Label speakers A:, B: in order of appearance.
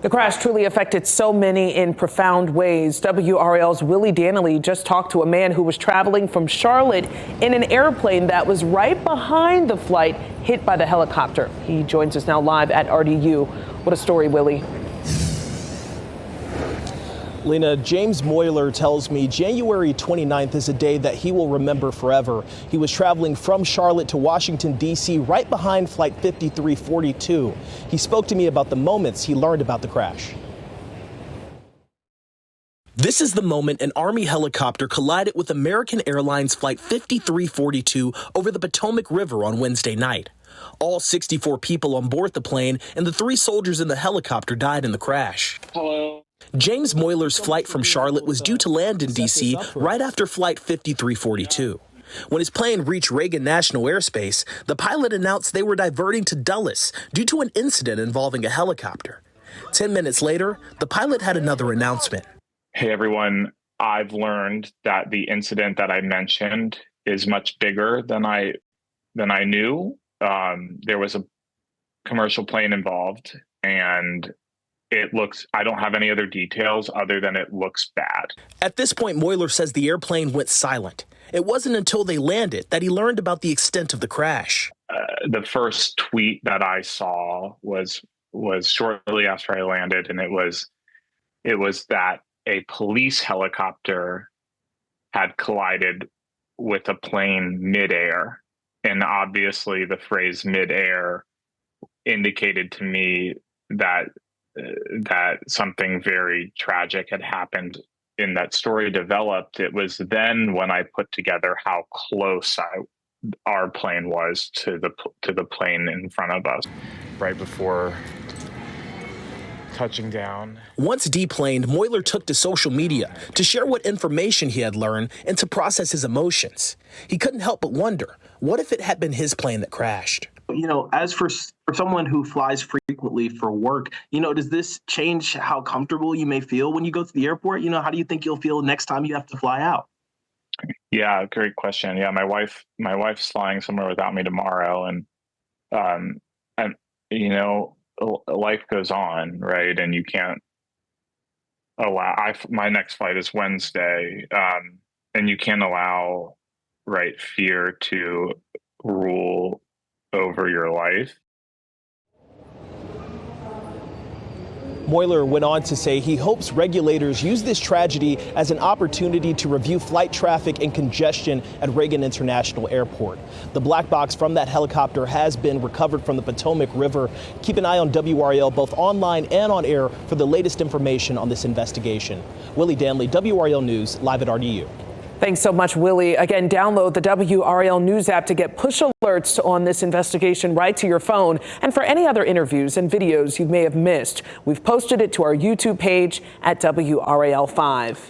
A: The crash truly affected so many in profound ways. WRL's Willie Danley just talked to a man who was traveling from Charlotte in an airplane that was right behind the flight hit by the helicopter. He joins us now live at RDU. What a story, Willie.
B: Lena, James Moyler tells me January 29th is a day that he will remember forever. He was traveling from Charlotte to Washington, D.C., right behind Flight 5342. He spoke to me about the moments he learned about the crash. This is the moment an Army helicopter collided with American Airlines Flight 5342 over the Potomac River on Wednesday night. All 64 people on board the plane and the 3 soldiers in the helicopter died in the crash.
C: Hello.
B: James Moyler's flight from Charlotte was due to land in D.C. right after Flight 5342. When his plane reached Reagan National Airspace, the pilot announced they were diverting to Dulles due to an incident involving a helicopter. 10 minutes later, the pilot had another announcement.
C: Hey, everyone. I've learned that the incident that I mentioned is much bigger than I knew. There was a commercial plane involved, and I don't have any other details other than it looks bad.
B: At this point, Moyler says the airplane went silent. It wasn't until they landed that he learned about the extent of the crash.
C: The first tweet that I saw was shortly after I landed, and it was that a police helicopter had collided with a plane midair. And obviously the phrase midair indicated to me that something very tragic had happened. In that story developed, it was then when I put together how close our plane was to the plane in front of us. Right before touching down.
B: Once deplaned, Moyler took to social media to share what information he had learned and to process his emotions. He couldn't help but wonder, what if it had been his plane that crashed?
D: You know, as for someone who flies frequently for work, does this change how comfortable you may feel when you go to the airport? How do you think you'll feel next time you have to fly out?
C: Yeah, great question. Yeah, my wife's flying somewhere without me tomorrow, and life goes on, right? And you can't allow. My next flight is Wednesday, and you can't allow fear to rule over your life.
B: Moyler went on to say he hopes regulators use this tragedy as an opportunity to review flight traffic and congestion at Reagan International Airport. The black box from that helicopter has been recovered from the Potomac River. Keep an eye on WRL both online and on air for the latest information on this investigation. Willie Danley, WRL News, live at RDU.
A: Thanks so much, Willie. Again, download the WRL News app to get push alerts on this investigation right to your phone. And for any other interviews and videos you may have missed, we've posted it to our YouTube page at WRAL5.